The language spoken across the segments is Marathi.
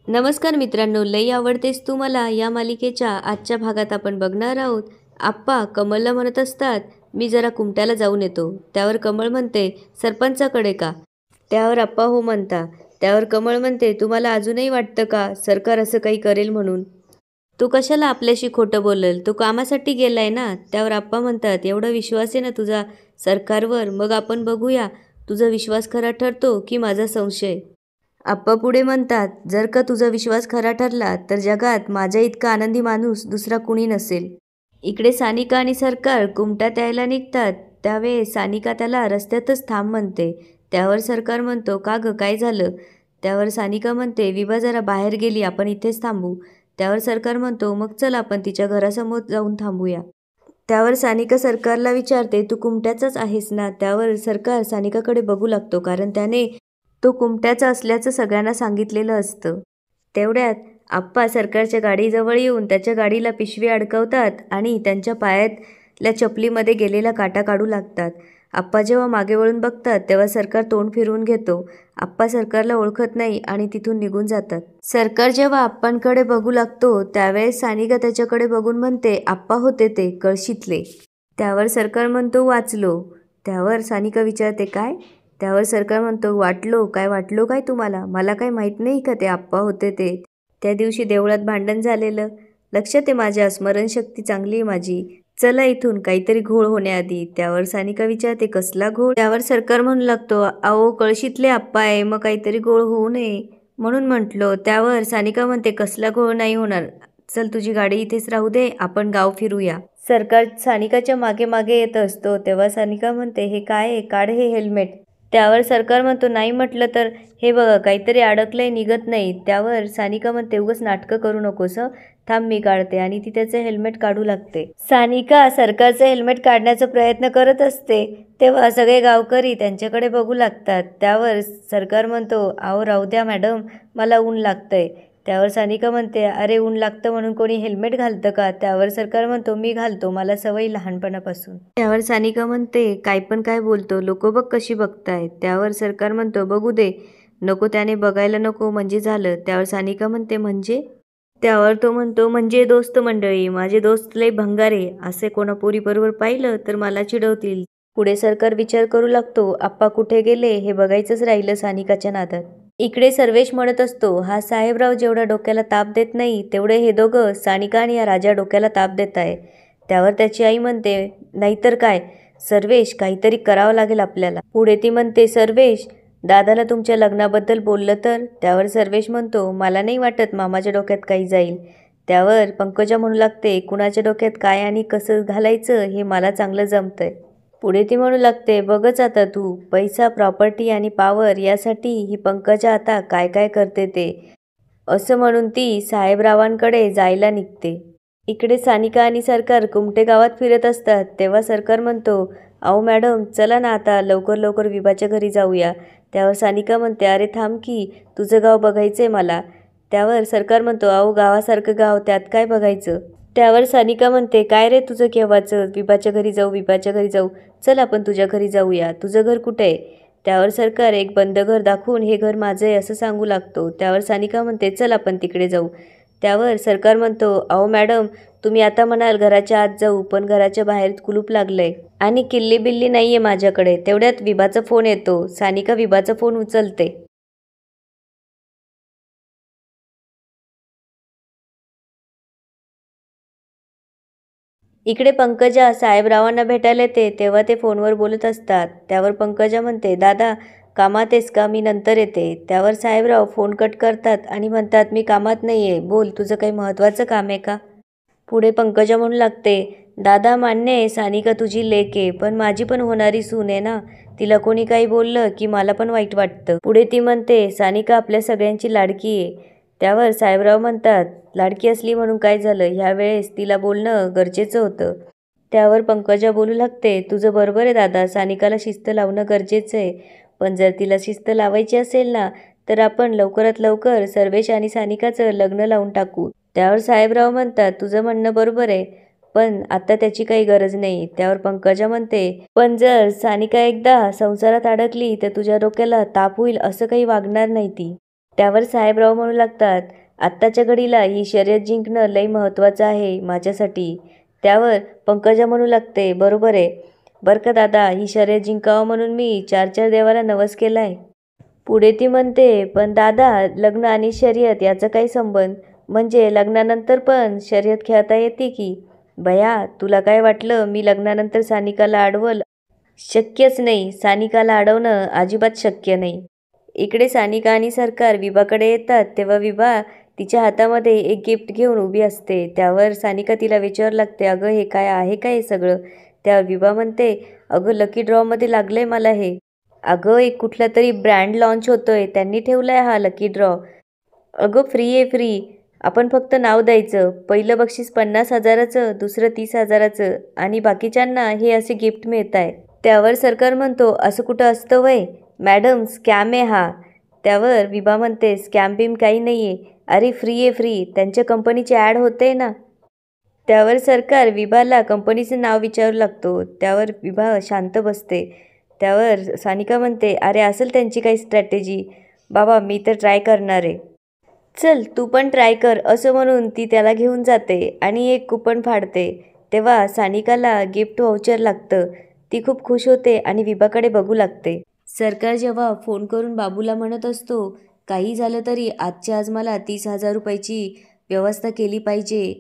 नमस्कार मित्रांनो, लई आवडतेस तू मला या मालिकेच्या आजच्या भागात आपण बघणार आहोत. आप्पा कमलला म्हणत असतात, मी जरा कुमट्याला जाऊन येतो. त्यावर कमळ म्हणते, सरपंचाकडे का? त्यावर आप्पा हो म्हणता. त्यावर कमळ म्हणते, तुम्हाला अजूनही वाटतं का सरकार असं काही करेल म्हणून? तू कशाला आपल्याशी खोटं बोलेल? तो कामासाठी गेलाय ना. त्यावर आप्पा म्हणतात, एवढा विश्वास आहे ना तुझा सरकारवर, मग आपण बघूया तुझा विश्वास खरा ठरतो की माझा संशय. आप्पा पुढे म्हणतात, जर का तुझा विश्वास खरा ठरला तर जगात माझ्या इतका आनंदी माणूस दुसरा कुणी नसेल. इकडे सानिका आणि सरकार कुमट्यात यायला निघतात. त्यावेळेस सानिका त्याला रस्त्यातच थांब म्हणते. त्यावर सरकार म्हणतो, का गं काय झालं? त्यावर सानिका म्हणते, विभा जरा बाहेर गेली, आपण इथेच थांबू. त्यावर सरकार म्हणतो, मग चल आपण तिच्या घरासमोर जाऊन थांबूया. त्यावर सानिका सरकारला विचारते, तू कुमट्याचाच आहेस ना? त्यावर सरकार सानिकाकडे बघू लागतो, कारण त्याने तो कुमट्याचा असल्याचं सगळ्यांना सांगितलेलं असतं. तेवढ्यात आप्पा सरकारच्या गाडीजवळ येऊन त्याच्या गाडीला पिशवी अडकवतात आणि त्यांच्या पायातल्या चपलीमध्ये गेलेला काटा काढू लागतात. आप्पा जेव्हा मागे वळून बघतात तेव्हा सरकार तोंड फिरवून घेतो. आप्पा सरकारला ओळखत नाही आणि तिथून निघून जातात. सरकार जेव्हा आप्पांकडे बघू लागतो त्यावेळेस सानिका त्याच्याकडे बघून म्हणते, आप्पा होते ते कळशीतले. त्यावर सरकार म्हणतो, वाचलो. त्यावर सानिका विचारते, काय? त्यावर सरकार म्हणतो, वाटलो काय तुम्हाला? मला काय माहीत नाही का ते आप्पा होते ते? त्या दिवशी देवळात भांडण झालेलं लक्षात आहे माझ्या, स्मरणशक्ती चांगली आहे माझी. चला इथून, काहीतरी घोळ होण्याआधी. त्यावर सानिका विचारते, कसला घोळ? त्यावर सरकार म्हणू लागतो, अहो कळशीतले आप्पा आहे, मग काहीतरी घोळ होऊ नये म्हणून म्हटलो. त्यावर सानिका म्हणते, कसला घोळ नाही होणार, चल तुझी गाडी इथेच राहू दे, आपण गाव फिरूया. सरकार सानिकाच्या मागे मागे येत असतो. तेव्हा सानिका म्हणते, हे काय आहे, काढ हे हेल्मेट. त्यावर सरकार म्हणतो, नाही म्हटलं तर हे बघा काहीतरी अडकलंय, निघत नाही. त्यावर सानिका म्हणते, उगाच नाटकं करू नकोस, थांब मी काढते. आणि ती त्याचं हेल्मेट काढू लागते. सानिका सरकारचं हेल्मेट काढण्याचा प्रयत्न करत असते तेव्हा सगळे गावकरी त्यांच्याकडे बघू लागतात. त्यावर सरकार म्हणतो, अहो राहू द्या मॅडम, मला ऊन लागतंय. त्यावर सानिका म्हणते, अरे ऊन लागतं म्हणून कोणी हेल्मेट घालतं का? त्यावर सरकार म्हणतो, मी घालतो, मला सवय लहानपणापासून. त्यावर सानिका म्हणते, काय पण काय बोलतो, लोक बघ कशी बघताय. त्यावर सरकार म्हणतो, बघू दे, नको त्याने बघायला नको म्हणजे झालं. त्यावर सानिका म्हणते, म्हणजे? त्यावर तो म्हणतो, म्हणजे दोस्त मंडळी, माझे दोस्त लय भंगारे, असे कोणा पोरीबरोबर पाहिलं तर मला चिडवतील. पुढे सरकार विचार करू लागतो, आप्पा कुठे गेले हे बघायचंच राहिलं सानिकाच्या नादात. इकडे सर्वेश म्हणत असतो, हा साहेबराव जेवढा डोक्याला ताप देत नाही तेवढे हे दोघं सानिका आणि या राजा डोक्याला ताप देत आहे. त्यावर त्याची आई म्हणते, नाहीतर काय सर्वेश, काहीतरी करावं लागेल आपल्याला. पुढे ती म्हणते, सर्वेश दादाला तुमच्या लग्नाबद्दल बोललं तर? त्यावर सर्वेश म्हणतो, मला नाही वाटत मामाच्या डोक्यात काही जाईल. त्यावर पंकजा म्हणू लागते, कुणाच्या डोक्यात काय आणि कसं घालायचं हे मला चांगलं जमतंय. पुढे ती म्हणू लागते, बघच आता तू, पैसा, प्रॉपर्टी आणि पॉवर यासाठी ही पंकजा आता काय काय करते ते. असं म्हणून ती साहेबरावांकडे जायला निघते. इकडे सानिका आणि सरकार कुमटे गावात फिरत असतात. तेव्हा सरकार म्हणतो, अहो मॅडम चला ना आता लवकर लवकर विभाच्या घरी जाऊया. त्यावर सानिका म्हणते, अरे थांब की, तुझं गाव बघायचंय मला. त्यावर सरकार म्हणतो, अहो गावासारखं गाव, त्यात काय बघायचं? त्यावर सानिका म्हणते, काय रे तुझं केव्हाचं, विभाच्या घरी जाऊ, विभाच्या घरी जाऊ, चल आपण तुझ्या घरी जाऊया, तुझं घर कुठे आहे? त्यावर सरकार एक बंद घर दाखवून हे घर माझं आहे असं सांगू लागतो. त्यावर सानिका म्हणते, चल आपण तिकडे जाऊ. त्यावर सरकार म्हणतो, अहो मॅडम तुम्ही आता म्हणाल घराच्या आत जाऊ, पण घराच्या बाहेर कुलूप लागलंय आणि किल्ली बिल्ली नाहीये माझ्याकडे. तेवढ्यात विभाचा फोन येतो. सानिका विभाचा फोन उचलते. इकडे पंकजा साहेबरावांना भेटायला येते. तेव्हा ते फोनवर बोलत असतात. त्यावर पंकजा म्हणते, दादा कामात आहेस का, मी नंतर येते. त्यावर साहेबराव फोन कट करतात आणि म्हणतात, मी कामात नाही आहे, बोल तुझं काही महत्त्वाचं काम आहे का? पुढे पंकजा म्हणू लागते, दादा मान्य आहे सानिका तुझी लेक आहे, पण माझी पण होणारी सून आहे ना, तिला कोणी काही बोललं की मला पण वाईट वाटतं. पुढे ती म्हणते, सानिका आपल्या सगळ्यांची लाडकी आहे. त्यावर साहेबराव म्हणतात, लाडकी असली म्हणून काय झालं, ह्या वेळेस तिला बोलणं गरजेचं होतं. त्यावर पंकजा बोलू लागते, तुझं बरोबर आहे दादा, सानिकाला शिस्त लावणं गरजेचं आहे, पण जर तिला शिस्त लावायची असेल ना तर आपण लवकरात लवकर सर्वेश आणि सानिकाचं लग्न लावून टाकू. त्यावर साहेबराव म्हणतात, तुझं म्हणणं बरोबर आहे, पण आता त्याची काही गरज नाही. त्यावर पंकजा म्हणते, पण जर सानिका एकदा संसारात अडकली तर तुझ्या डोक्याला ताप होईल, असं काही वागणार नाही ती. त्यावर साहेबराव म्हणू लागतात, आत्ताच्या घडीला ही शर्यत जिंकणं लई महत्त्वाचं आहे माझ्यासाठी. त्यावर पंकजा म्हणू लागते, बरोबर आहे बरं का दादा, ही शर्यत जिंकावं म्हणून मी 4-4 देवाला नवस केलाय. पुढे ती म्हणते, पण दादा लग्न आणि शर्यत याचा काही संबंध? म्हणजे लग्नानंतर पण शर्यत खेळता येते की? बया, तुला काय वाटलं मी लग्नानंतर सानिकाला अडवल? शक्यच नाही, सानिकाला अडवणं अजिबात शक्य नाही. इकडे सानिका आणि सरकार विभाकडे येतात तेव्हा विभा तिच्या हातामध्ये एक गिफ्ट घेऊन उभी असते. त्यावर सानिका तिला विचारू लागते, अगं हे काय आहे काय हे सगळं? त्यावर विभा म्हणते, अगं लकी ड्रॉमध्ये लागलंय मला हे. अगं एक कुठला तरी ब्रँड लॉन्च होतोय, त्यांनी ठेवलाय हा लकी ड्रॉ. अगं फ्री आहे फ्री, आपण फक्त नाव द्यायचं. पहिलं बक्षीस 50,000चं, दुसरं 30,000चं आणि बाकीच्यांना हे असे गिफ्ट मिळत आहे. त्यावर सरकार म्हणतो, असं कुठं असतं वय मॅडम, स्कॅम आहे हा. त्यावर विभा म्हणते, स्कॅम बिम काही नाही आहे, अरे फ्री आहे फ्री, त्यांच्या कंपनीची ॲड होते ना. त्यावर सरकार विभाला कंपनीचं नाव विचारू लागतो. त्यावर विभा शांत बसते. त्यावर सानिका म्हणते, अरे असेल त्यांची काही स्ट्रॅटेजी बाबा, मी तर ट्राय करणार आहे. चल तू पण ट्राय कर, असं म्हणून ती त्याला घेऊन जाते आणि एक कुपन फाडते. तेव्हा सानिकाला गिफ्ट व्हाउचर लागतं. ती खूप खुश होते आणि विभाकडे बघू लागते. सरकार जेव्हा फोन करून बाबूला म्हणत असतो, काही झालं तरी आजच्या आज मला 30,000 रुपयाची व्यवस्था केली पाहिजे,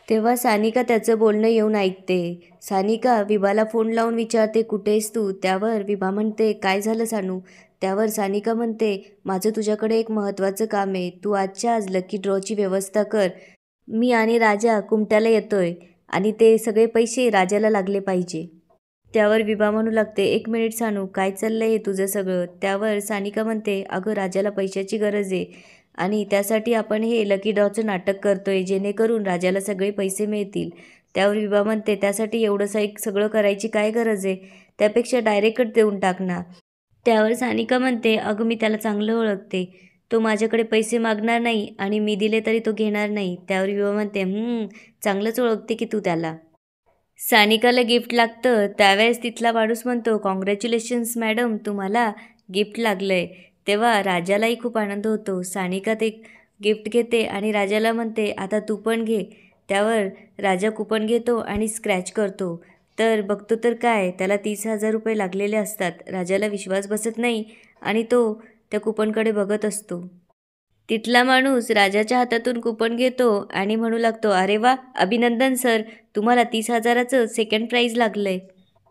तेव्हा सानिका त्याचं बोलणं येऊन ऐकते. सानिका विभाला फोन लावून विचारते, कुठेस तू? त्यावर विभा म्हणते, काय झालं सानू? त्यावर सानिका म्हणते, माझं तुझ्याकडे एक महत्त्वाचं काम आहे, तू आजच्या आज लकी ड्रॉची व्यवस्था कर. मी आणि राजा कुमट्याला येतोय आणि ते सगळे पैसे राजाला लागले पाहिजे. त्यावर विभा म्हणू लागते, एक मिनिट सानू, काय चाललंय हे तुझं सगळं? त्यावर सानिका म्हणते, अगं राजाला पैशाची गरज आहे आणि त्यासाठी आपण हे लकी ड्रॉचं नाटक करतोय, जेणेकरून राजाला सगळे पैसे मिळतील. त्यावर विभा म्हणते, त्यासाठी एवढंसं सगळं करायची काय गरज आहे? त्यापेक्षा डायरेक्टच देऊन टाक ना. त्यावर सानिका म्हणते, अगं मी त्याला चांगलं ओळखते, तो माझ्याकडे पैसे मागणार नाही आणि मी दिले तरी तो घेणार नाही. त्यावर विभा म्हणते, चांगलंच ओळखते की तू त्याला. सानिकाला गिफ्ट लागतं. त्यावेळेस तिथला माणूस म्हणतो, कॉंग्रॅच्युलेशन्स मॅडम, तुम्हाला गिफ्ट लागलंय. तेव्हा राजालाही खूप आनंद होतो. सानिका ते गिफ्ट घेते आणि राजाला म्हणते, आता तू पण घे. त्यावर राजा कुपन घेतो आणि स्क्रॅच करतो. तर बघतो तर काय, त्याला 30,000 रुपये लागलेले असतात. राजाला विश्वास बसत नाही आणि तो त्या कुपनकडे बघत असतो. तिथला माणूस राजाच्या हातातून कुपन घेतो आणि म्हणू लागतो, अरे वा, अभिनंदन सर, तुम्हाला 30,000चं सेकंड प्राईज लागलंय.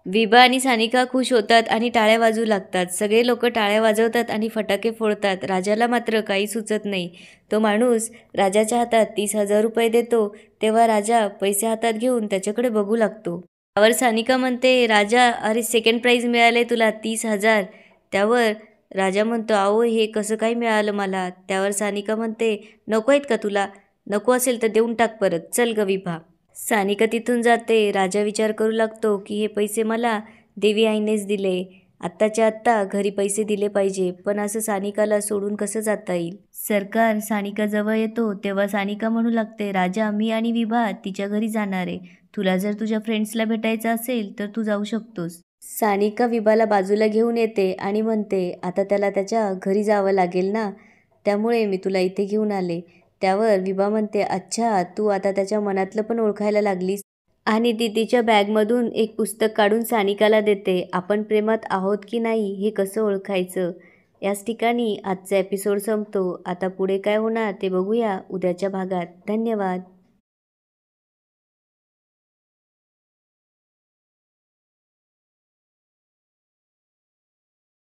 विभा आणि सानिका खुश होतात आणि टाळ्या वाजवू लागतात. सगळे लोक टाळ्या वाजवतात आणि फटाके फोडतात. राजाला मात्र काही सुचत नाही. तो माणूस राजाच्या हातात 30,000 रुपये देतो. तेव्हा राजा पैसे हातात घेऊन त्याच्याकडे बघू लागतो. त्यावर सानिका म्हणते, राजा, अरे सेकंड प्राईज मिळाले तुला 30,000. त्यावर राजा म्हणतो, अहो हे कसं काय मिळालं मला? त्यावर सानिका म्हणते, नको आहेत का तुला? नको असेल तर देऊन टाक परत, चल ग विभा. सानिका तिथून जाते. राजा विचार करू लागतो की हे पैसे मला देवी आईनेच दिले, आत्ताच्या आत्ता घरी पैसे दिले पाहिजे, पण असं सानिकाला सोडून कसं जाता येईल? सरकार सानिका जवळ येतो तेव्हा सानिका म्हणू लागते, राजा, मी आणि विभा तिच्या घरी जाणार आहे, तुला जर तुझ्या फ्रेंड्सला भेटायचं असेल तर तू जाऊ शकतोस. सानिका विभाला बाजूला घेऊन येते आणि म्हणते, आता त्याला त्याच्या घरी जावं लागेल ना, त्यामुळे मी तुला इथे घेऊन आले. त्यावर विभा म्हणते, अच्छा, तू आता त्याच्या मनातलं पण ओळखायला लागलीस. आणि ती तिच्या बॅगमधून एक पुस्तक काढून सानिकाला देते. आपण प्रेमात आहोत की नाही हे कसं ओळखायचं? याच ठिकाणी आजचा एपिसोड संपतो. आता पुढे काय होणार ते बघूया उद्याच्या भागात. धन्यवाद.